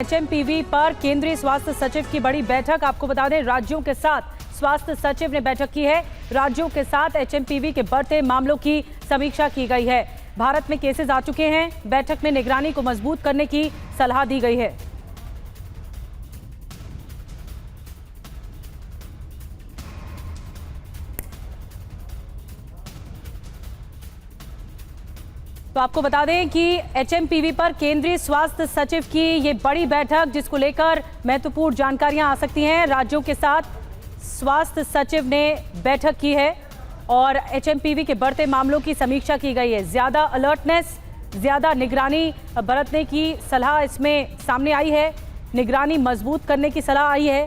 HMPV पर केंद्रीय स्वास्थ्य सचिव की बड़ी बैठक। आपको बता दें, राज्यों के साथ स्वास्थ्य सचिव ने बैठक की है। राज्यों के साथ एचएमपीवी के बढ़ते मामलों की समीक्षा की गई है। भारत में केसेस आ चुके हैं। बैठक में निगरानी को मजबूत करने की सलाह दी गई है। तो आपको बता दें कि एचएमपीवी पर केंद्रीय स्वास्थ्य सचिव की ये बड़ी बैठक, जिसको लेकर महत्वपूर्ण जानकारियां आ सकती हैं। राज्यों के साथ स्वास्थ्य सचिव ने बैठक की है और एचएमपीवी के बढ़ते मामलों की समीक्षा की गई है। ज्यादा अलर्टनेस, ज्यादा निगरानी बरतने की सलाह इसमें सामने आई है। निगरानी मजबूत करने की सलाह आई है।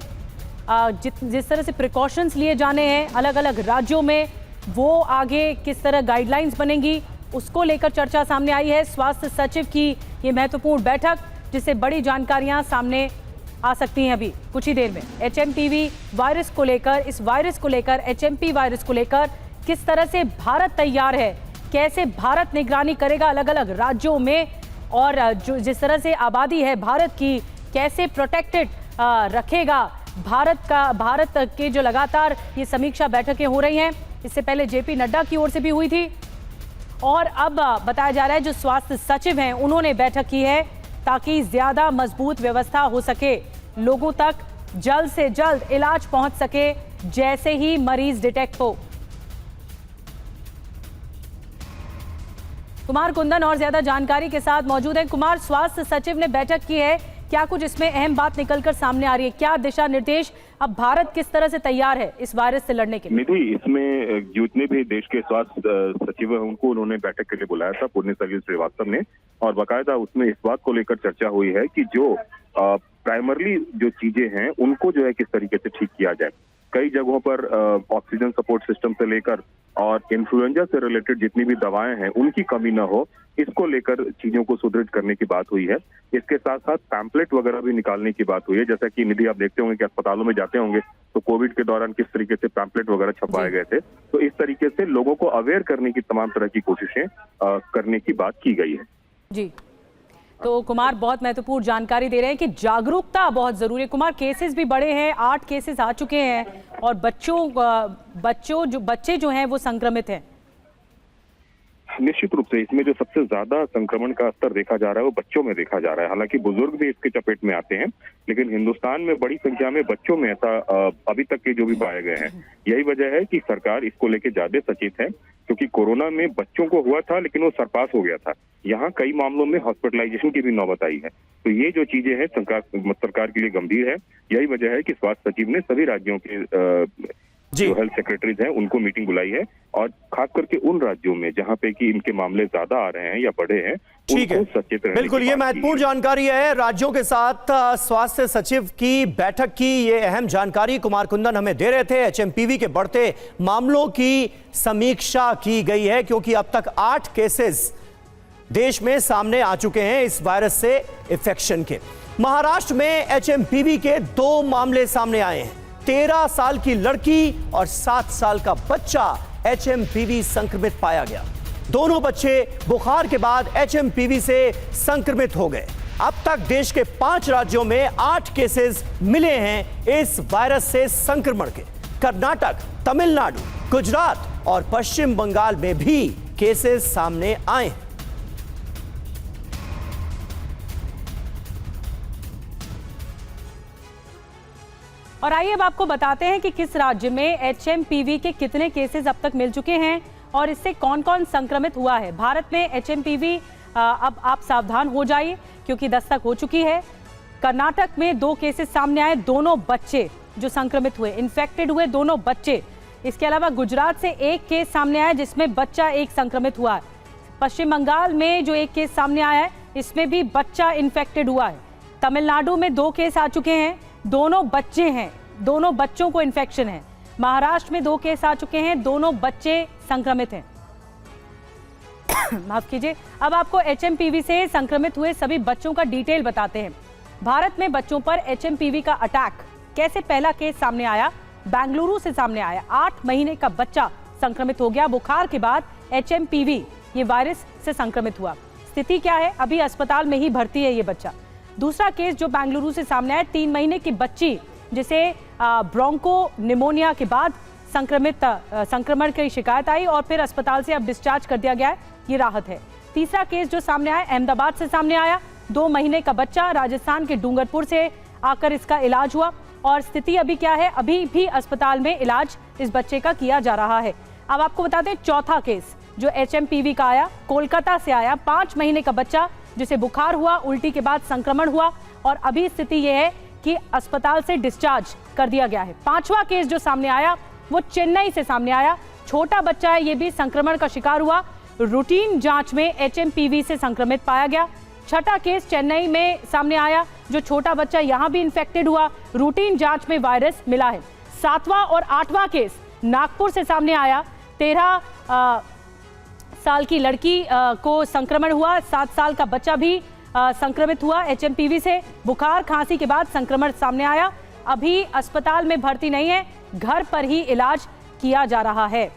जिस तरह से प्रिकॉशंस लिए जाने हैं अलग अलग राज्यों में, वो आगे किस तरह गाइडलाइंस बनेंगी, उसको लेकर चर्चा सामने आई है। स्वास्थ्य सचिव की ये महत्वपूर्ण बैठक, जिससे बड़ी जानकारियां सामने आ सकती हैं अभी कुछ ही देर में। एचएमपीवी वायरस को लेकर, इस वायरस को लेकर, एचएमपी वायरस को लेकर किस तरह से भारत तैयार है, कैसे भारत निगरानी करेगा अलग अलग राज्यों में, और जो जिस तरह से आबादी है भारत की, कैसे प्रोटेक्टेड रखेगा भारत के जो लगातार ये समीक्षा बैठकें हो रही हैं। इससे पहले जेपी नड्डा की ओर से भी हुई थी और अब बताया जा रहा है जो स्वास्थ्य सचिव हैं उन्होंने बैठक की है ताकि ज्यादा मजबूत व्यवस्था हो सके, लोगों तक जल्द से जल्द इलाज पहुंच सके जैसे ही मरीज डिटेक्ट हो। कुमार कुंदन और ज्यादा जानकारी के साथ मौजूद हैं। कुमार, स्वास्थ्य सचिव ने बैठक की है, क्या कुछ इसमें अहम बात निकलकर सामने आ रही है? क्या दिशा निर्देश, अब भारत किस तरह से तैयार है इस वायरस से लड़ने के लिए? निधि, इसमें जितने भी देश के स्वास्थ्य सचिव हैं उनको उन्होंने बैठक के लिए बुलाया था पुण्य सलिल श्रीवास्तव ने, और बाकायदा उसमें इस बात को लेकर चर्चा हुई है कि जो प्राइमरली जो चीजें हैं उनको जो है किस तरीके से ठीक किया जाए। कई जगहों पर ऑक्सीजन सपोर्ट सिस्टम से लेकर और इन्फ्लुएंजा से रिलेटेड जितनी भी दवाएं हैं उनकी कमी न हो, इसको लेकर चीजों को सुदृढ़ करने की बात हुई है। इसके साथ साथ पैम्पलेट वगैरह भी निकालने की बात हुई है। जैसा कि निधि आप देखते होंगे कि अस्पतालों में जाते होंगे तो कोविड के दौरान किस तरीके से पैम्पलेट वगैरह छपवाए गए थे, तो इस तरीके से लोगों को अवेयर करने की तमाम तरह की कोशिशें करने की बात की गई है। जी, तो कुमार बहुत महत्वपूर्ण जानकारी दे रहे हैं कि जागरूकता बहुत जरूरी है। कुमार, केसेस भी बड़े हैं, 8 केसेस आ चुके हैं और बच्चे जो हैं वो संक्रमित हैं। निश्चित रूप से इसमें जो सबसे ज्यादा संक्रमण का स्तर देखा जा रहा है वो बच्चों में देखा जा रहा है। हालांकि बुजुर्ग भी इसके चपेट में आते हैं, लेकिन हिंदुस्तान में बड़ी संख्या में बच्चों में ऐसा अभी तक के जो भी पाए गए हैं। यही वजह है कि सरकार इसको लेकर ज्यादा सचेत है, क्योंकि कोरोना में बच्चों को हुआ था लेकिन वो सरपास हो गया था। यहाँ कई मामलों में हॉस्पिटलाइजेशन की भी नौबत आई है। तो ये जो चीजें हैं सरकार के लिए गंभीर है। यही वजह है कि स्वास्थ्य सचिव ने सभी राज्यों के जो हेल्थ सेक्रेटरीज हैं उनको मीटिंग बुलाई है, और खास करके उन राज्यों में जहां पे कि इनके मामले ज्यादा आ रहे हैं या बढ़े हैं, उनको सचेत रहने की बिल्कुल, ये महत्वपूर्ण जानकारी है। राज्यों के साथ स्वास्थ्य सचिव की बैठक की ये अहम जानकारी कुमार कुंदन हमें दे रहे थे। एचएमपीवी के बढ़ते मामलों की समीक्षा की गई है, क्योंकि अब तक 8 केसेस देश में सामने आ चुके हैं इस वायरस से इन्फेक्शन के। महाराष्ट्र में एचएमपीवी के 2 मामले सामने आए हैं। 13 साल की लड़की और 7 साल का बच्चा एचएमपीवी संक्रमित पाया गया। दोनों बच्चे बुखार के बाद एचएमपीवी से संक्रमित हो गए। अब तक देश के 5 राज्यों में 8 केसेस मिले हैं इस वायरस से संक्रमण के। कर्नाटक, तमिलनाडु, गुजरात और पश्चिम बंगाल में भी केसेस सामने आए हैं। और आइए अब आपको बताते हैं कि किस राज्य में एचएमपीवी के कितने केसेस अब तक मिल चुके हैं और इससे कौन कौन संक्रमित हुआ है। भारत में एचएमपीवी, अब आप सावधान हो जाइए क्योंकि दस्तक हो चुकी है। कर्नाटक में 2 केसेस सामने आए, दोनों बच्चे जो संक्रमित हुए, इन्फेक्टेड हुए दोनों बच्चे। इसके अलावा गुजरात से 1 केस सामने आया जिसमें बच्चा 1 संक्रमित हुआ है। पश्चिम बंगाल में जो 1 केस सामने आया है इसमें भी बच्चा इन्फेक्टेड हुआ है। तमिलनाडु में 2 केस आ चुके हैं, दोनों बच्चे हैं, दोनों बच्चों को इन्फेक्शन है। महाराष्ट्र में 2 केस आ चुके हैं, दोनों बच्चे संक्रमित हैं। माफ कीजिए। अब आपको एचएमपीवी से संक्रमित हुए सभी बच्चों का डिटेल बताते हैं। भारत में बच्चों पर एचएमपीवी का अटैक कैसे, पहला केस सामने आया बेंगलुरु से सामने आया। 8 महीने का बच्चा संक्रमित हो गया, बुखार के बाद एचएमपीवी ये वायरस से संक्रमित हुआ। स्थिति क्या है, अभी अस्पताल में ही भर्ती है ये बच्चा। दूसरा केस जो बेंगलुरु से सामने आया, 3 महीने की बच्ची जिसे ब्रोंको निमोनिया के बाद संक्रमण की शिकायत आई और फिर अस्पताल से अब डिस्चार्ज कर दिया गया है, ये राहत है। तीसरा केस जो सामने आया अहमदाबाद से सामने आया, 2 महीने का बच्चा राजस्थान के डूंगरपुर से आकर इसका इलाज हुआ और स्थिति अभी क्या है, अभी भी अस्पताल में इलाज इस बच्चे का किया जा रहा है। अब आपको बता दें चौथा केस जो HMPV का आया, कोलकाता से आया, 5 महीने का बच्चा जिसे बुखार हुआ, उल्टी के बाद संक्रमण हुआ और अभी स्थिति यह है कि अस्पताल से डिस्चार्ज कर दिया गया है। 5वां केस जो सामने आया वो चेन्नई से सामने आया, छोटा बच्चा है, ये भी संक्रमण का शिकार हुआ, रूटीन जांच में HMPV से संक्रमित पाया गया। 6ठा केस चेन्नई में सामने आया, जो छोटा बच्चा यहां भी इन्फेक्टेड हुआ, रूटीन जांच में वायरस मिला है। 7वां और 8वां केस नागपुर से सामने आया, 13 साल की लड़की को संक्रमण हुआ, 7 साल का बच्चा भी संक्रमित हुआ HMPV से, बुखार खांसी के बाद संक्रमण सामने आया, अभी अस्पताल में भर्ती नहीं है, घर पर ही इलाज किया जा रहा है।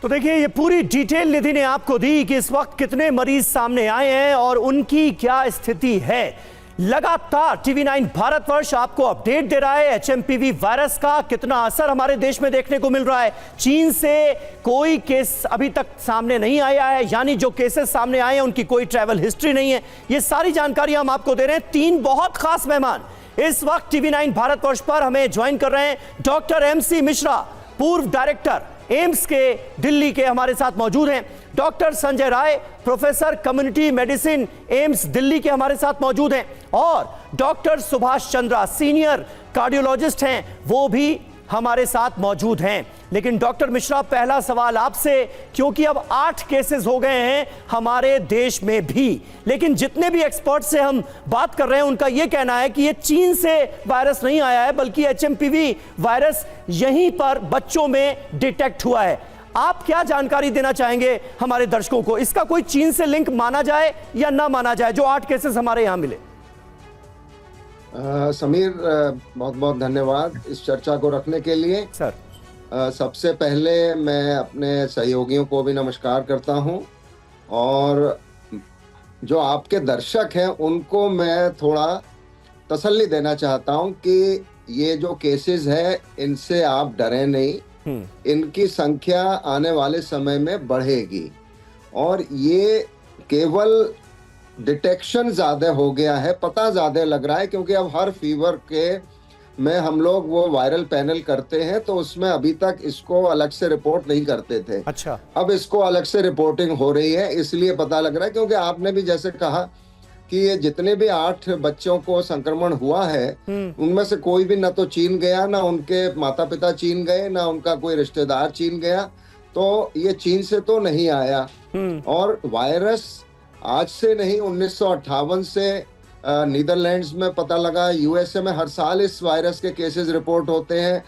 तो देखिए ये पूरी डिटेल निधि ने आपको दी कि इस वक्त कितने मरीज सामने आए हैं और उनकी क्या स्थिति है। लगातार TV9 भारतवर्ष आपको अपडेट दे रहा है HMPV वायरस का कितना असर हमारे देश में देखने को मिल रहा है। चीन से कोई केस अभी तक सामने नहीं आया है, यानी जो केसेस सामने आए हैं उनकी कोई ट्रैवल हिस्ट्री नहीं है। ये सारी जानकारी हम आपको दे रहे हैं। 3 बहुत खास मेहमान इस वक्त TV9 भारतवर्ष पर हमें ज्वाइन कर रहे हैं। डॉक्टर MC मिश्रा, पूर्व डायरेक्टर एम्स के दिल्ली के, हमारे साथ मौजूद हैं। Doctor Sanjay Rai, professor community medicine AIIMS Delhi के, हमारे साथ मौजूद हैं। और doctor Subhash Chandra, senior cardiologist हैं, वो भी हमारे साथ मौजूद हैं। लेकिन डॉक्टर मिश्रा, पहला सवाल आपसे, क्योंकि अब 8 केसेस हो गए हैं हमारे देश में भी, लेकिन जितने भी एक्सपर्ट से हम बात कर रहे हैं उनका यह कहना है कि ये चीन से वायरस नहीं आया है, बल्कि HMPV वायरस यहीं पर बच्चों में डिटेक्ट हुआ है। आप क्या जानकारी देना चाहेंगे हमारे दर्शकों को? इसका कोई चीन से लिंक माना जाए या ना माना जाए, जो 8 केसेस हमारे यहां मिले? समीर, बहुत बहुत धन्यवाद इस चर्चा को रखने के लिए। सर, सबसे पहले मैं अपने सहयोगियों को भी नमस्कार करता हूं और जो आपके दर्शक हैं उनको मैं थोड़ा तसल्ली देना चाहता हूं कि ये जो केसेस है इनसे आप डरें नहीं, इनकी संख्या आने वाले समय में बढ़ेगी और ये केवल डिटेक्शन ज्यादा हो गया है, पता ज्यादा लग रहा है, क्योंकि अब हर फीवर के में हम लोग वो वायरल पैनल करते हैं तो उसमें अभी तक इसको अलग से रिपोर्ट नहीं करते थे। अच्छा, अब इसको अलग से रिपोर्टिंग हो रही है, इसलिए पता लग रहा है। क्योंकि आपने भी जैसे कहा कि ये जितने भी 8 बच्चों को संक्रमण हुआ है उनमें से कोई भी ना तो चीन गया, ना उनके माता पिता चीन गए, ना उनका कोई रिश्तेदार चीन गया, तो ये चीन से तो नहीं आया। और वायरस आज से नहीं, 1958 से नीदरलैंड्स में पता लगा, USA में हर साल इस वायरस के केसेस रिपोर्ट होते हैं,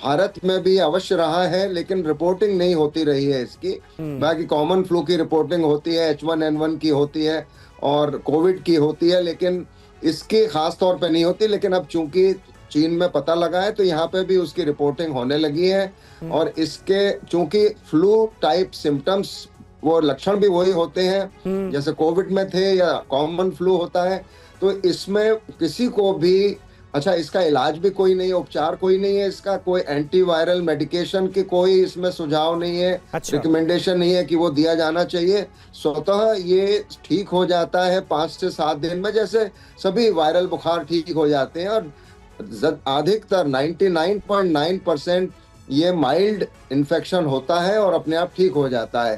भारत में भी अवश्य रहा है, लेकिन रिपोर्टिंग नहीं होती रही है इसकी। बाकी कॉमन फ्लू की रिपोर्टिंग होती है, H1N1 की होती है और कोविड की होती है, लेकिन इसकी खास तौर पे नहीं होती। लेकिन अब चूंकि चीन में पता लगा है तो यहाँ पे भी उसकी रिपोर्टिंग होने लगी है और इसके चूंकि फ्लू टाइप सिम्टम्स, वो लक्षण भी वही होते हैं जैसे कोविड में थे या कॉमन फ्लू होता है, तो इसमें किसी को भी, अच्छा इसका इलाज भी कोई नहीं, उपचार कोई नहीं है, इसका कोई एंटीवायरल मेडिकेशन की कोई इसमें सुझाव नहीं है, रिकमेंडेशन नहीं है कि वो दिया जाना चाहिए। स्वतः ये ठीक हो जाता है 5 से 7 दिन में, जैसे सभी वायरल बुखार ठीक हो जाते हैं और अधिकतर 99.9% ये माइल्ड इन्फेक्शन होता है और अपने आप ठीक हो जाता है।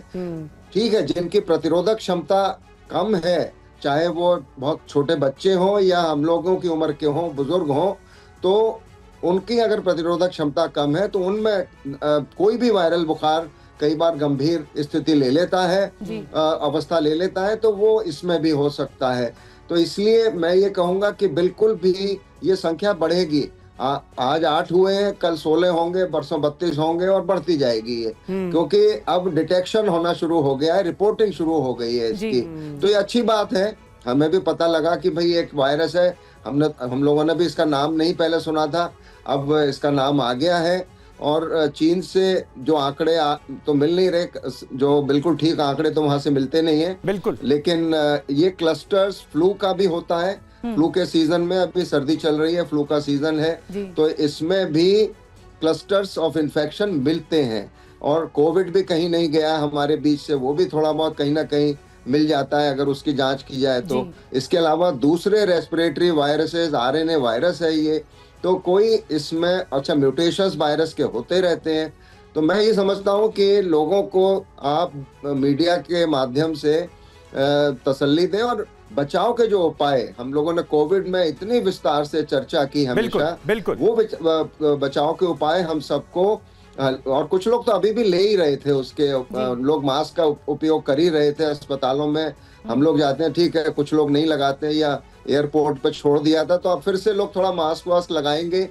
ठीक है, जिनकी प्रतिरोधक क्षमता कम है, चाहे वो बहुत छोटे बच्चे हों या हम लोगों की उम्र के हों, बुजुर्ग हों, तो उनकी अगर प्रतिरोधक क्षमता कम है तो उनमें कोई भी वायरल बुखार कई बार गंभीर स्थिति ले लेता है, अवस्था ले लेता है, तो वो इसमें भी हो सकता है। तो इसलिए मैं ये कहूंगा कि बिल्कुल भी ये संख्या बढ़ेगी। आज 8 हुए हैं, कल 16 होंगे, परसों 32 होंगे और बढ़ती जाएगी ये, क्योंकि अब डिटेक्शन होना शुरू हो गया है, रिपोर्टिंग शुरू हो गई है इसकी। तो ये अच्छी बात है, हमें भी पता लगा कि भाई एक वायरस है, हम लोगों ने भी इसका नाम नहीं पहले सुना था, अब इसका नाम आ गया है और चीन से जो आंकड़े तो मिल नहीं रहे, जो बिल्कुल ठीक आंकड़े तो वहां से मिलते नहीं है बिल्कुल। लेकिन ये क्लस्टर्स फ्लू का भी होता है। फ्लू के सीजन में अभी सर्दी चल रही है, फ्लू का सीजन है, तो इसमें भी क्लस्टर्स ऑफ इन्फेक्शन मिलते हैं। और कोविड भी कहीं नहीं गया हमारे बीच से, वो भी थोड़ा बहुत कहीं ना कहीं मिल जाता है अगर उसकी जांच की जाए तो। इसके अलावा दूसरे रेस्पिरेटरी वायरसेस, आरएनए वायरस है ये, तो कोई इसमें अच्छा म्यूटेशंस वायरस के होते रहते हैं। तो मैं ये समझता हूँ कि लोगों को आप मीडिया के माध्यम से तसल्ली दें, और बचाव के जो उपाय हम लोगों ने कोविड में इतनी विस्तार से चर्चा की हमेशा, बिल्कुल। वो बचाव के उपाय हम सबको, और कुछ लोग तो अभी भी ले ही रहे थे उसके, लोग मास्क का उपयोग कर ही रहे थे। अस्पतालों में हम लोग जाते हैं, ठीक है, कुछ लोग नहीं लगाते हैं, या एयरपोर्ट पे छोड़ दिया था, तो अब फिर से लोग थोड़ा मास्क वास्क लगाएंगे।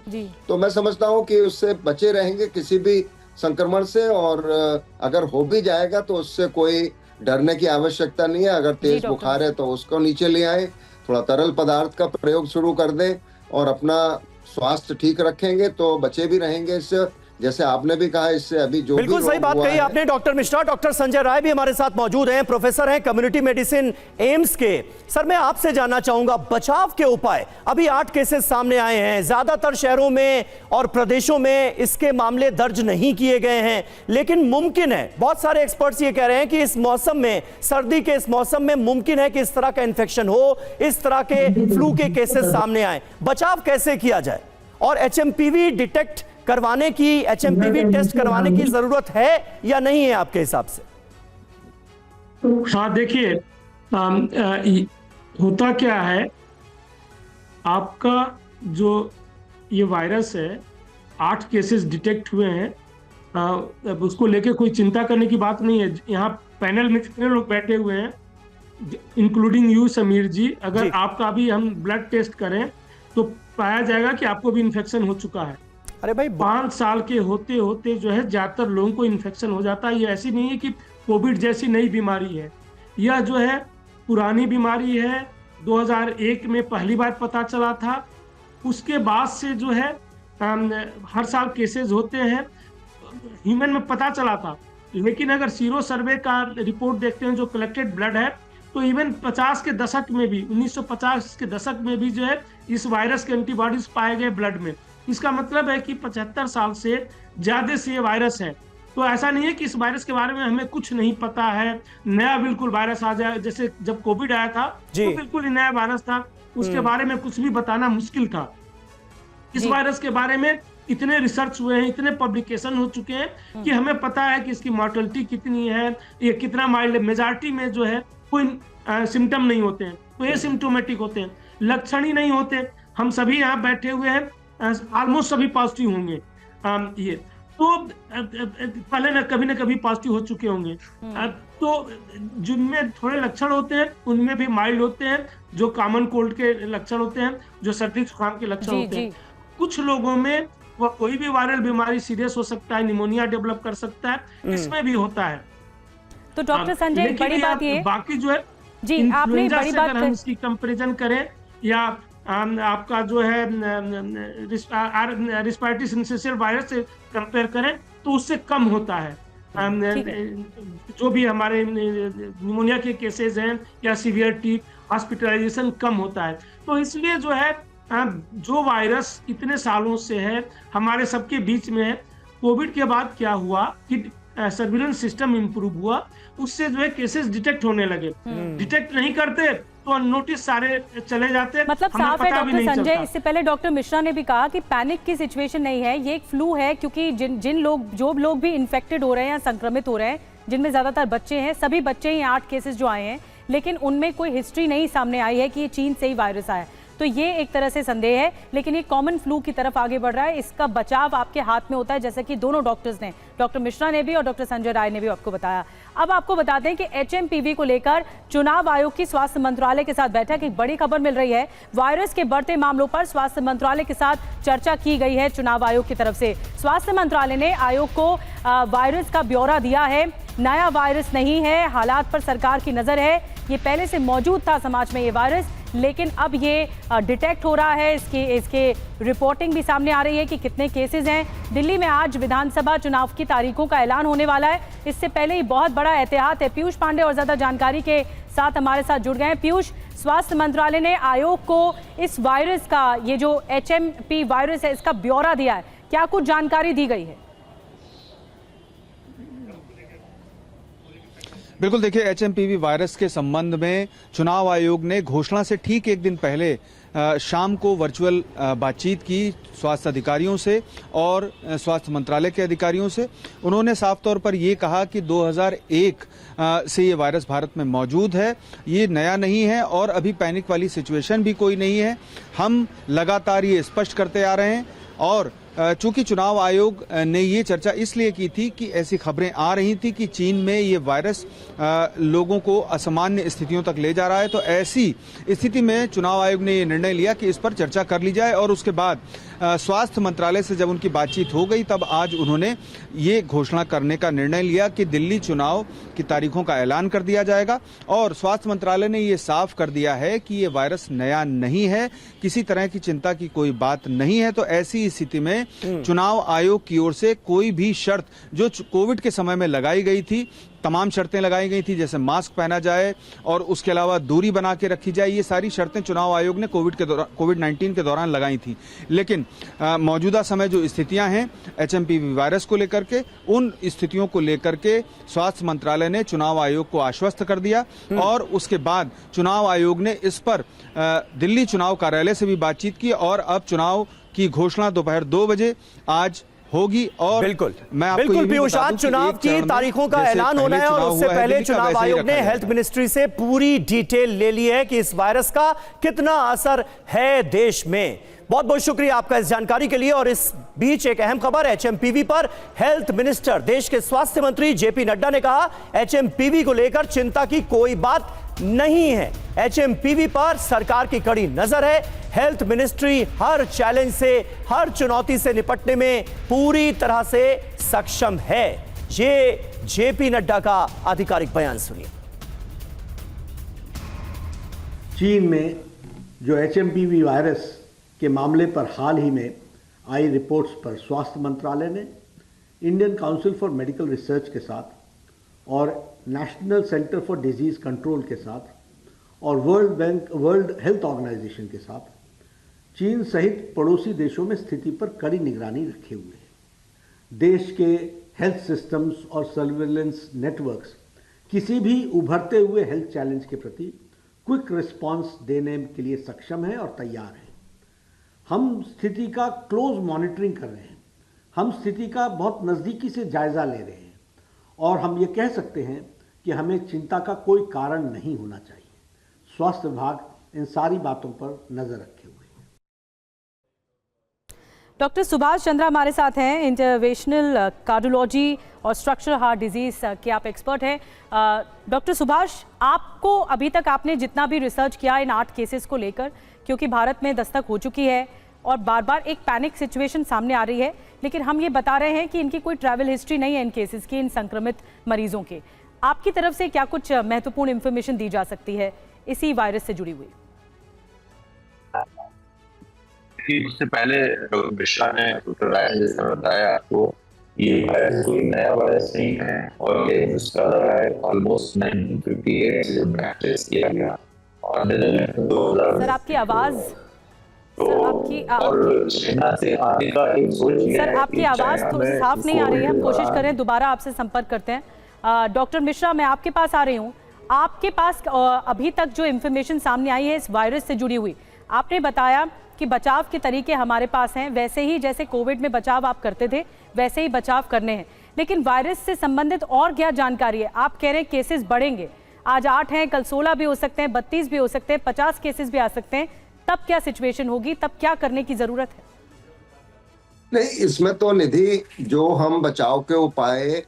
तो मैं समझता हूँ कि उससे बचे रहेंगे किसी भी संक्रमण से, और अगर हो भी जाएगा तो उससे कोई डरने की आवश्यकता नहीं है। अगर तेज बुखार है तो उसको नीचे ले आए, थोड़ा तरल पदार्थ का प्रयोग शुरू कर दें, और अपना स्वास्थ्य ठीक रखेंगे तो बचे भी रहेंगे इससे। जैसे आपने भी कहा, इससे अभी जो बिल्कुल सही बात कही आपने डॉक्टर मिश्रा। डॉक्टर संजय राय भी हमारे साथ मौजूद हैं, प्रोफेसर हैं कम्युनिटी मेडिसिन एम्स के। सर, मैं आपसे जानना चाहूंगा, बचाव के उपाय, अभी 8 केसेस सामने आए हैं, ज्यादातर शहरों में और प्रदेशों में इसके मामले दर्ज नहीं किए गए हैं, लेकिन मुमकिन है, बहुत सारे एक्सपर्ट्स ये कह रहे हैं कि इस मौसम में, सर्दी के इस मौसम में मुमकिन है कि इस तरह का इन्फेक्शन हो, इस तरह के फ्लू के केसेस सामने आए। बचाव कैसे किया जाए, और एचएमपीवी डिटेक्ट करवाने की, एचएमपीवी टेस्ट करवाने की जरूरत है या नहीं है आपके हिसाब से? हाँ, देखिए, होता क्या है, आपका जो ये वायरस है, 8 केसेस डिटेक्ट हुए हैं, अब उसको लेके कोई चिंता करने की बात नहीं है। यहाँ पैनल में कितने लोग बैठे हुए हैं, इंक्लूडिंग यू समीर जी, अगर आपका भी हम ब्लड टेस्ट करें तो पाया जाएगा कि आपको भी इन्फेक्शन हो चुका है। अरे भाई, 5 साल के होते होते जो है ज्यादातर लोगों को इन्फेक्शन हो जाता है। ये ऐसी नहीं है कि कोविड जैसी नई बीमारी है, यह जो है पुरानी बीमारी है। 2001 में पहली बार पता चला था, उसके बाद से जो है हर साल केसेस होते हैं। ह्यूमन में पता चला था, लेकिन अगर सीरो सर्वे का रिपोर्ट देखते हैं जो कलेक्टेड ब्लड है, तो इवन 50 के दशक में भी, 1950 के दशक में भी जो है इस वायरस के एंटीबॉडीज पाए गए ब्लड में। इसका मतलब है कि 75 साल से ज्यादा से ये वायरस है। तो ऐसा नहीं है कि इस वायरस के बारे में हमें कुछ नहीं पता है, नया बिल्कुल वायरस आ जाए। जैसे जब कोविड आया था तो बिल्कुल ही नया वायरस था, उसके बारे में कुछ भी बताना मुश्किल था। इस वायरस के बारे में इतने रिसर्च हुए हैं, इतने पब्लिकेशन हो चुके हैं कि हमें पता है कि इसकी मॉर्टेलिटी कितनी है, ये कितना माइल्ड है। मेजॉरिटी में जो है कोई सिम्टम नहीं होते हैं, तो ये सिम्टोमेटिक होते हैं, लक्षण ही नहीं होते। हम सभी यहाँ बैठे हुए हैं, ऑलमोस्ट सभी पॉजिटिव होंगे। ये तो पहले ना कभी पॉजिटिव हो चुके होंगे। तो जिनमें थोड़े लक्षण होते हैं उनमें भी माइल्ड होते हैं, जो कॉमन कोल्ड के लक्षण होते हैं, जो सर्दी जुकाम के लक्षण होते हैं। कुछ लोगों में वह कोई भी वायरल बीमारी सीरियस हो सकता है, निमोनिया डेवलप कर सकता है, इसमें भी होता है। तो डॉक्टर संजय, बड़ी बात ये, बाकी जो है जी आपने बड़ी बात, हम इसकी कंपैरिजन करें या आपका जो है रिस्पिरेटरी सिंसेशियल वायरस से कंपेयर करें तो उससे कम होता है। जो भी हमारे निमोनिया के केसेस हैं या सीवियरिटी, हॉस्पिटलाइजेशन कम होता है। तो इसलिए जो है जो वायरस इतने सालों से है हमारे सबके बीच में है, कोविड के बाद क्या हुआ कि सर्विलेंस सिस्टम इंप्रूव हुआ, उससे जो है केसेस डिटेक्ट होने लगे। डिटेक्ट नहीं करते तो नोटिस सारे चले जाते। मतलब साफ है डॉक्टर संजय, इससे पहले डॉक्टर मिश्रा ने भी कहा कि पैनिक की सिचुएशन नहीं है, ये एक फ्लू है, क्योंकि जो लोग भी इन्फेक्टेड हो रहे हैं या संक्रमित हो रहे हैं, जिनमें ज्यादातर बच्चे हैं, सभी बच्चे ही 8 केसेस जो आए हैं, लेकिन उनमें कोई हिस्ट्री नहीं सामने आई है कि ये चीन से ही वायरस आया। तो ये एक तरह से संदेह है, लेकिन ये कॉमन फ्लू की तरफ आगे बढ़ रहा है। इसका बचाव आपके हाथ में होता है, जैसे कि दोनों डॉक्टर्स ने, डॉक्टर मिश्रा ने भी और डॉक्टर संजय राय ने भी आपको बताया। अब आपको बताते हैं कि एचएमपीवी को लेकर चुनाव आयोग की स्वास्थ्य मंत्रालय के साथ बैठक, एक बड़ी खबर मिल रही है। वायरस के बढ़ते मामलों पर स्वास्थ्य मंत्रालय के साथ चर्चा की गई है चुनाव आयोग की तरफ से। स्वास्थ्य मंत्रालय ने आयोग को वायरस का ब्यौरा दिया है। नया वायरस नहीं है, हालात पर सरकार की नजर है, ये पहले से मौजूद था समाज में ये वायरस, लेकिन अब ये डिटेक्ट हो रहा है, इसके रिपोर्टिंग भी सामने आ रही है कि कितने केसेस हैं। दिल्ली में आज विधानसभा चुनाव की तारीखों का ऐलान होने वाला है, इससे पहले ही बहुत बड़ा एहतियात है। पीयूष पांडे और ज़्यादा जानकारी के साथ हमारे साथ जुड़ गए हैं। पीयूष, स्वास्थ्य मंत्रालय ने आयोग को इस वायरस का, ये जो HMP वायरस है, इसका ब्यौरा दिया है, क्या कुछ जानकारी दी गई है? बिल्कुल, देखिए HMPV वायरस के संबंध में चुनाव आयोग ने घोषणा से ठीक एक दिन पहले शाम को वर्चुअल बातचीत की स्वास्थ्य अधिकारियों से और स्वास्थ्य मंत्रालय के अधिकारियों से। उन्होंने साफ तौर पर ये कहा कि 2001 से ये वायरस भारत में मौजूद है, ये नया नहीं है और अभी पैनिक वाली सिचुएशन भी कोई नहीं है। हम लगातार ये स्पष्ट करते आ रहे हैं और चूंकि चुनाव आयोग ने ये चर्चा इसलिए की थी कि ऐसी खबरें आ रही थी कि चीन में ये वायरस लोगों को असामान्य स्थितियों तक ले जा रहा है, तो ऐसी स्थिति में चुनाव आयोग ने ये निर्णय लिया कि इस पर चर्चा कर ली जाए। और उसके बाद स्वास्थ्य मंत्रालय से जब उनकी बातचीत हो गई, तब आज उन्होंने ये घोषणा करने का निर्णय लिया कि दिल्ली चुनाव की तारीखों का ऐलान कर दिया जाएगा। और स्वास्थ्य मंत्रालय ने ये साफ कर दिया है कि ये वायरस नया नहीं है, किसी तरह की चिंता की कोई बात नहीं है। तो ऐसी स्थिति में चुनाव आयोग की ओर से कोई भी शर्त जो कोविड के समय में लगाई गई थी, तमाम शर्तें लगाई गई थी, जैसे मास्क पहना जाए और उसके अलावा दूरी बना के रखी जाए, ये सारी शर्तें चुनाव आयोग ने कोविड-19 के दौरान लगाई थी। लेकिन मौजूदा समय जो स्थितियां हैं HMPV वायरस को लेकर के, उन स्थितियों को लेकर के स्वास्थ्य मंत्रालय ने चुनाव आयोग को आश्वस्त कर दिया और उसके बाद चुनाव आयोग ने इस पर दिल्ली चुनाव कार्यालय से भी बातचीत की और अब चुनाव की घोषणा दोपहर 2 बजे आज होगी। और बिल्कुल, मैं आपको बिल्कुल पीयूष, आज चुनाव की तारीखों का ऐलान होना है और उससे पहले चुनाव आयोग ने हेल्थ मिनिस्ट्री से पूरी डिटेल ले ली है कि इस वायरस का कितना असर है देश में। बहुत बहुत शुक्रिया आपका इस जानकारी के लिए। और इस बीच एक अहम खबर HMPV पर हेल्थ मिनिस्टर, देश के स्वास्थ्य मंत्री JP नड्डा ने कहा HMPV को लेकर चिंता की कोई बात नहीं है, HMPV पर सरकार की कड़ी नजर है। हेल्थ मिनिस्ट्री हर चैलेंज से, हर चुनौती से निपटने में पूरी तरह से सक्षम है। ये JP नड्डा का आधिकारिक बयान सुनिए। चीन में जो HMPV वायरस के मामले पर हाल ही में आई रिपोर्ट्स पर स्वास्थ्य मंत्रालय ने Indian council for medical research के साथ और national centre for disease control के साथ और वर्ल्ड हेल्थ ऑर्गेनाइजेशन के साथ चीन सहित पड़ोसी देशों में स्थिति पर कड़ी निगरानी रखे हुए हैं। देश के हेल्थ सिस्टम्स और सर्विलेंस नेटवर्क्स किसी भी उभरते हुए हेल्थ चैलेंज के प्रति क्विक रिस्पांस देने के लिए सक्षम है और तैयार है। हम स्थिति का क्लोज मॉनिटरिंग कर रहे हैं, हम स्थिति का बहुत नज़दीकी से जायजा ले रहे हैं और हम ये कह सकते हैं कि हमें चिंता का कोई कारण नहीं होना चाहिए। स्वास्थ्य विभाग इन सारी बातों पर नजर रखे हुए है। डॉक्टर सुभाष चंद्रा हमारे साथ हैं, इंटरवेंशनल कार्डियोलॉजी और स्ट्रक्चरल हार्ट डिजीज के आप एक्सपर्ट हैं। डॉक्टर सुभाष, आपको अभी तक आपने जितना भी रिसर्च किया इन 8 केसेस को लेकर, क्योंकि भारत में दस्तक हो चुकी है और बार बार एक पैनिक सिचुएशन सामने आ रही है, लेकिन हम ये बता रहे हैं कि इनकी कोई ट्रैवल हिस्ट्री नहीं है इन केसेस की, इन संक्रमित मरीजों के। आपकी तरफ से क्या कुछ महत्वपूर्ण इंफॉर्मेशन दी जा सकती है इसी वायरस से जुड़ी हुई? उससे पहले डॉक्टर मिश्रा ने जैसा बताया आपको, ये वायरस कोई नया वायरस नहीं है और ये उसका ऑलमोस्ट 1958 से प्रैक्टिस किया गया और सर आपकी आवाज सर आपकी आवाज तो साफ नहीं आ रही है, हम कोशिश करें दोबारा आपसे संपर्क करते हैं। डॉक्टर मिश्रा, मैं आपके पास आ रही हूँ। आपके पास अभी तक जो इन्फॉर्मेशन सामने आई है इस वायरस से जुड़ी हुई, आपने बताया कि बचाव के तरीके हमारे पास हैं, वैसे ही जैसे कोविड में बचाव आप करते थे वैसे ही बचाव करने हैं, लेकिन वायरस से संबंधित और क्या जानकारी है? आप कह रहे हैं केसेस बढ़ेंगे, आज 8 हैं, कल 16 भी हो सकते हैं, 32 भी हो सकते हैं, 50 केसेस भी आ सकते हैं, तब क्या सिचुएशन होगी, तब क्या करने की जरूरत है? नहीं, इसमें तो निधि जो हम बचाव के उपाय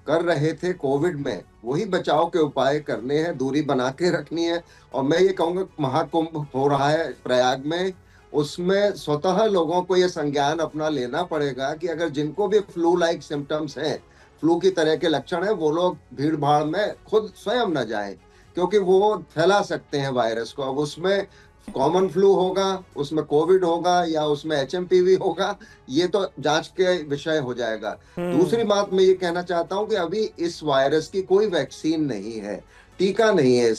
कर रहे थे कोविड में, वही बचाव के उपाय करने हैं, दूरी बना के रखनी है। और मैं ये कहूँगा महाकुंभ हो रहा है प्रयाग में, उसमें स्वतः लोगों को ये संज्ञान अपना लेना पड़ेगा कि अगर जिनको भी फ्लू लाइक सिम्टम्स हैं, फ्लू की तरह के लक्षण हैं, वो लोग भीड़ भाड़ में खुद स्वयं न जाएं, क्योंकि वो फैला सकते हैं वायरस को। अब उसमें कॉमन फ्लू होगा, उसमें कोविड होगा या उसमें एचएमपीवी होगा, ये तो जांच के विषय हो जाएगा। दूसरी बात मैं ये कहना चाहता हूं कि अभी इस वायरस की कोई वैक्सीन नहीं है, टीका नहीं है,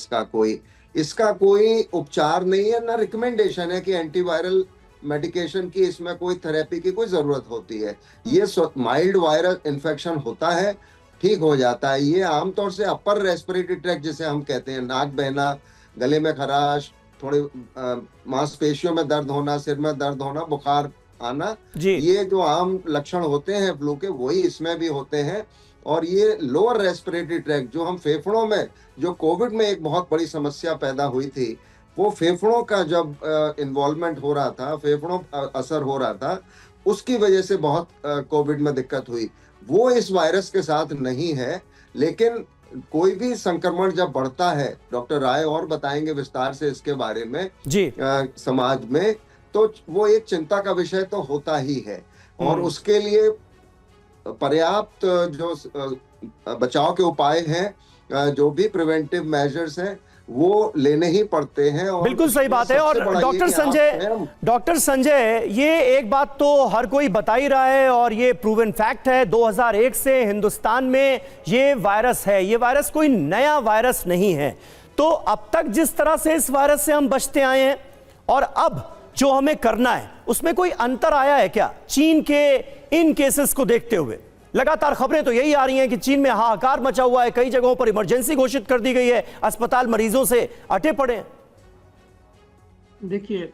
इसका कोई उपचार नहीं है, ना रिकमेंडेशन है कि एंटीवायरल मेडिकेशन की, इसमें कोई थेरेपी की कोई जरूरत होती है। ये माइल्ड वायरल इन्फेक्शन होता है, ठीक हो जाता है। ये आमतौर से अपर रेस्पिरेटरी ट्रैक्ट जिसे हम कहते हैं, नाक बहना, गले में खराश, थोड़े मांसपेशियों में दर्द होना, सिर में दर्द होना, बुखार आना, ये जो आम लक्षण होते हैं फ्लू के, वही इसमें भी होते हैं। और ये लोअर रेस्पिरेटरी ट्रैक्ट जो हम फेफड़ों में, जो कोविड में एक बहुत बड़ी समस्या पैदा हुई थी, वो फेफड़ों का जब इन्वॉल्वमेंट हो रहा था, फेफड़ों असर हो रहा था, उसकी वजह से बहुत कोविड में दिक्कत हुई। वो इस वायरस के साथ नहीं है। लेकिन कोई भी संक्रमण जब बढ़ता है, डॉक्टर राय और बताएंगे विस्तार से इसके बारे में जी, समाज में, तो वो एक चिंता का विषय तो होता ही है। और उसके लिए पर्याप्त जो बचाव के उपाय हैं, जो भी प्रिवेंटिव मेजर्स हैं, वो लेने ही पड़ते हैं। और बिल्कुल सही बात है। और डॉक्टर संजय, ये एक बात तो हर कोई बता ही रहा है और ये प्रूवन फैक्ट है, 2001 से हिंदुस्तान में ये वायरस है। ये वायरस कोई नया वायरस नहीं है। तो अब तक जिस तरह से इस वायरस से हम बचते आए हैं और अब जो हमें करना है, उसमें कोई अंतर आया है क्या चीन के इन केसेस को देखते हुए? लगातार खबरें तो यही आ रही हैं कि चीन में हाहाकार मचा हुआ है, कई जगहों पर इमरजेंसी घोषित कर दी गई है, अस्पताल मरीजों से अटे पड़े हैं। देखिए,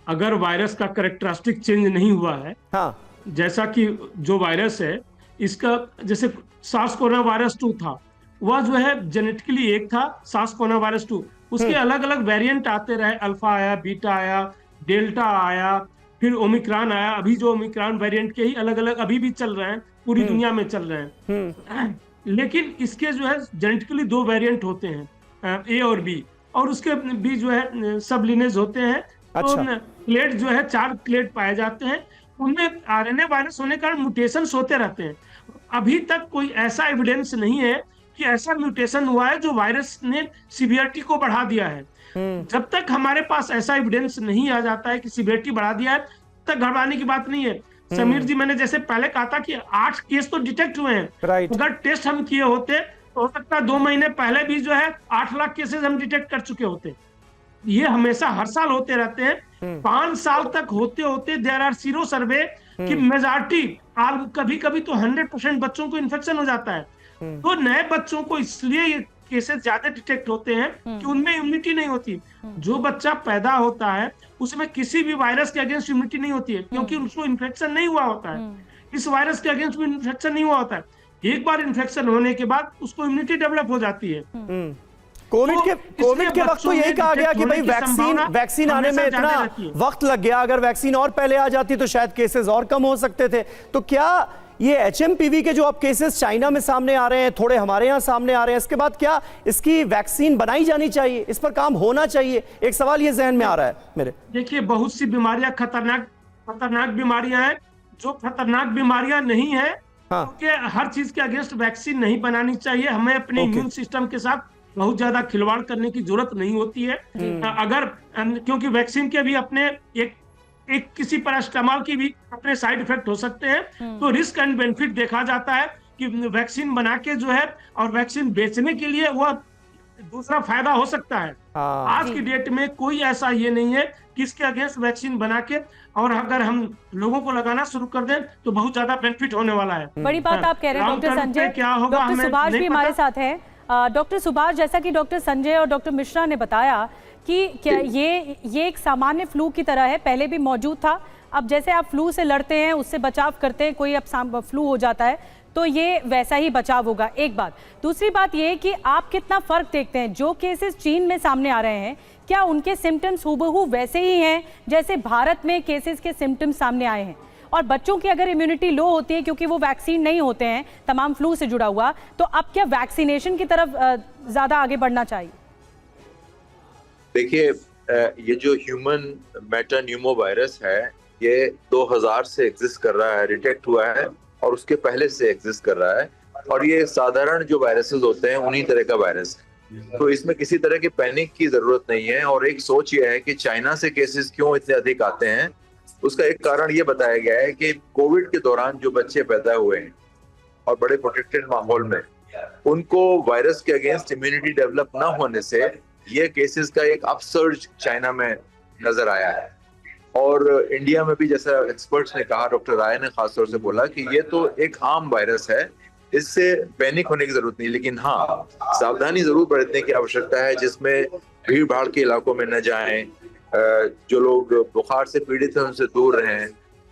अगर वायरस का कैरेक्टरिस्टिक चेंज नहीं हुआ है, हाँ, जैसा कि जो वायरस है इसका, जैसे सार्स कोरोना वायरस 2 था, वह जो है जेनेटिकली एक था, सार्स कोरोना वायरस 2, उसके अलग अलग वेरिएंट आते रहे, अल्फा आया, बीटा आया, डेल्टा आया, फिर ओमिक्रॉन आया। अभी जो ओमिक्रॉन वेरिएंट के ही अलग अलग अभी भी चल रहे हैं, पूरी दुनिया में चल रहे हैं। लेकिन इसके जो है जेनेटिकली 2 वेरिएंट होते हैं, ए और बी, और उसके भी जो है सब लिनेज होते हैं। अच्छा। तो क्लेड जो है 4 क्लेड पाए जाते हैं, उनमें आरएनए वायरस होने के कारण म्यूटेशंस होते रहते हैं। अभी तक कोई ऐसा एविडेंस नहीं है कि ऐसा म्यूटेशन हुआ है जो वायरस ने सीवियरिटी को बढ़ा दिया है। जब तक हमारे पास ऐसा एविडेंस नहीं आ जाता है कि सीवियरिटी बढ़ा दिया है, तब तक घबराने की बात नहीं है। समीर जी, मैंने जैसे पहले कहा था कि 8 केस तो डिटेक्ट हुए हैं। अगर टेस्ट हम किए होते तो हो सकता है 2 महीने पहले भी जो है 8 लाख केसेस हम डिटेक्ट कर चुके होते। ये हमेशा हर साल होते रहते हैं। 5 साल तक होते होते देयर आर जीरो सर्वे कि मेजॉरिटी, कभी कभी तो 100% बच्चों को इन्फेक्शन हो जाता है। तो नए बच्चों को इसलिए ये केसेस ज्यादा डिटेक्ट होते हैं कि उनमें इम्यूनिटी नहीं होती। जो बच्चा पैदा होता है उसमें किसी भी वायरस के अगेंस्ट इम्यूनिटी नहीं होती है, क्योंकि उसको इन्फेक्शन नहीं हुआ होता है। इस वायरस के अगेंस्ट में इन्फेक्शन नहीं हुआ होता है। एक बार इन्फेक्शन होने के बाद उसको इम्यूनिटी डेवलप हो जाती है। कोविड के वक्त तो यही कहा गया कि भाई वैक्सीन आने में इतना वक्त लग गया, अगर वैक्सीन और पहले आ जाती तो शायद केसेस और कम हो सकते थे। तो क्या ये एचएमपीवी के जो अब केसेस चाइना में सामने आ रहे हैं, थोड़े हमारे यहाँ सामने आ रहे हैं, इसके बाद क्या इसकी वैक्सीन बनाई जानी चाहिए, इस पर काम होना चाहिए? एक सवाल ये जहन में आ रहा है मेरे। देखिए, बहुत सी बीमारियां खतरनाक बीमारियां हैं। जो खतरनाक बीमारियां नहीं है, क्योंकि हर चीज के अगेंस्ट वैक्सीन नहीं बनानी चाहिए। हमें अपने इम्यून सिस्टम के साथ बहुत ज्यादा खिलवाड़ करने की जरूरत नहीं होती है। अगर, क्योंकि वैक्सीन के भी अपने एक किसी पैरास्टामोल की भी अपने साइड इफेक्ट हो सकते हैं। तो रिस्क एंड बेनिफिट देखा जाता है कि वैक्सीन बना के जो है और वैक्सीन बेचने के लिए वह दूसरा फायदा हो सकता है। आज की डेट में कोई ऐसा ये नहीं है कि इसके अगेंस्ट वैक्सीन बना के और अगर हम लोगों को लगाना शुरू कर दें तो बहुत ज्यादा बेनिफिट होने वाला है। बड़ी बात आप कह रहे हैं डॉक्टर संजय। क्या होगा, डॉक्टर सुभाष भी हमारे साथ है। डॉक्टर सुभाष, जैसा कि डॉक्टर संजय और डॉक्टर मिश्रा ने बताया कि क्या ये एक सामान्य फ्लू की तरह है, पहले भी मौजूद था। अब जैसे आप फ्लू से लड़ते हैं, उससे बचाव करते हैं, कोई अब फ्लू हो जाता है तो ये वैसा ही बचाव होगा, एक बात। दूसरी बात ये कि आप कितना फर्क देखते हैं, जो केसेस चीन में सामने आ रहे हैं, क्या उनके सिम्टम्स हूबहू वैसे ही हैं जैसे भारत में केसेस के सिम्टम्स सामने आए हैं? और बच्चों की अगर इम्यूनिटी लो होती है क्योंकि वो वैक्सीन नहीं होते हैं तमाम फ्लू से जुड़ा हुआ, तो अब क्या वैक्सीनेशन की तरफ ज्यादा आगे बढ़ना चाहिए? देखिए, ये जो ह्यूमन मेटान्यूमो वायरस है, ये 2000 से एग्जिस्ट कर रहा है, डिटेक्ट हुआ है और उसके पहले से एग्जिस्ट कर रहा है। और ये साधारण जो वायरसेस होते हैं उन्हीं तरह का वायरस है। तो इसमें किसी तरह की पैनिक की जरूरत नहीं है। और एक सोच यह है कि चाइना से केसेस क्यों इतने अधिक आते हैं, उसका एक कारण ये बताया गया है कि कोविड के दौरान जो बच्चे पैदा हुए हैं और बड़े प्रोटेक्टेड माहौल में, उनको वायरस के अगेंस्ट इम्यूनिटी डेवलप ना होने से ये केसेस का एक अपसर्ज चाइना में नजर आया है। और इंडिया में भी, जैसा एक्सपर्ट्स ने कहा, डॉक्टर राय ने खासतौर से बोला कि ये तो एक आम वायरस है, इससे पैनिक होने की जरूरत नहीं, लेकिन हाँ सावधानी जरूर बरतने की आवश्यकता है, जिसमें भीड़ भाड़ के इलाकों में न जाएं, जो लोग बुखार से पीड़ित हैं उनसे दूर रहें,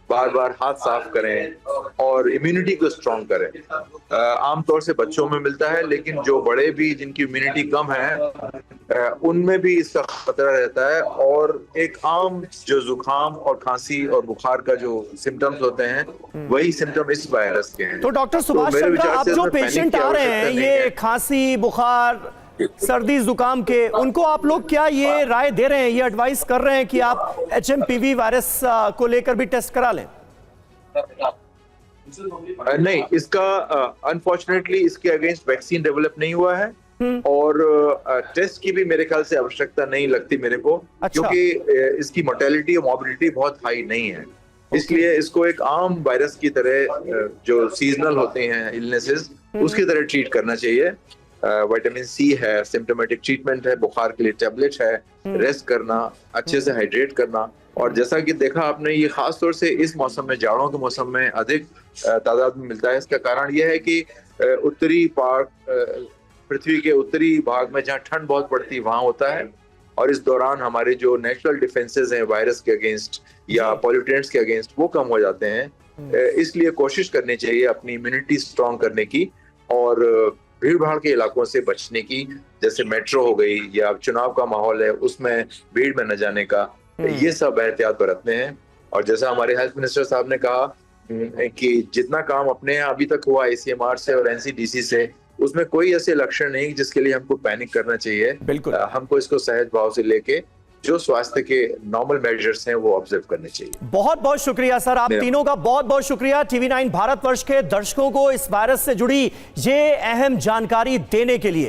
बार बार हाथ साफ करें और इम्यूनिटी को स्ट्रॉन्ग करें। आमतौर से बच्चों में मिलता है, लेकिन जो बड़े भी जिनकी इम्यूनिटी कम है उनमें भी इसका खतरा रहता है। और एक आम जो जुकाम और खांसी और बुखार का जो सिम्टम्स होते हैं, वही सिम्टम इस वायरस के हैं। तो डॉक्टर सुभाष चंद्र, आप जो पेशेंट आ रहे हैं ये खांसी, बुखार, सर्दी, जुकाम के, उनको आप लोग क्या ये राय दे रहे हैं, ये एडवाइस कर रहे हैं कि आप HMPV वायरस को लेकर भी टेस्ट करा लें? नहीं, इसका अनफॉर्चुनेटली इसके अगेंस्ट वैक्सीन डेवलप नहीं हुआ है और टेस्ट की भी मेरे ख्याल से आवश्यकता नहीं लगती मेरे को, क्योंकि इसकी मोर्टेलिटी और मॉर्बिडिटी बहुत हाई नहीं है। इसलिए इसको एक आम वायरस की तरह, जो सीजनल होते हैं इलनेसेस, उसकी तरह ट्रीट करना चाहिए। विटामिन सी है, सिम्टोमेटिक ट्रीटमेंट है, बुखार के लिए टैबलेट है, रेस्ट करना, अच्छे से हाइड्रेट करना। और जैसा कि देखा आपने, ये खास तौर से इस मौसम में, जाड़ों के मौसम में अधिक तादाद में मिलता है। इसका कारण यह है कि उत्तरी भाग, पृथ्वी के उत्तरी भाग में जहाँ ठंड बहुत पड़ती है वहां होता है, और इस दौरान हमारे जो नेचुरल डिफेंसेस हैं वायरस के अगेंस्ट या पॉल्यूटेंट्स के अगेंस्ट, वो कम हो जाते हैं। इसलिए कोशिश करनी चाहिए अपनी इम्यूनिटी स्ट्रॉन्ग करने की और भीड़ भाड़ के इलाकों से बचने की, जैसे मेट्रो हो गई या चुनाव का माहौल है उसमें भीड़ में न जाने का, ये सब एहतियात बरतने हैं। और जैसा हमारे हेल्थ मिनिस्टर साहब ने कहा कि जितना काम अपने यहाँ अभी तक हुआ ICMR से और NCDC से, उसमें कोई ऐसे लक्षण नहीं जिसके लिए हमको पैनिक करना चाहिए। बिल्कुल, हमको इसको सहज भाव से लेके जो स्वास्थ्य के नॉर्मल मेजर्स हैं वो ऑब्जर्व करने चाहिए। बहुत बहुत शुक्रिया सर, आप तीनों का बहुत बहुत शुक्रिया TV9 भारतवर्ष के दर्शकों को इस वायरस से जुड़ी ये अहम जानकारी देने के लिए।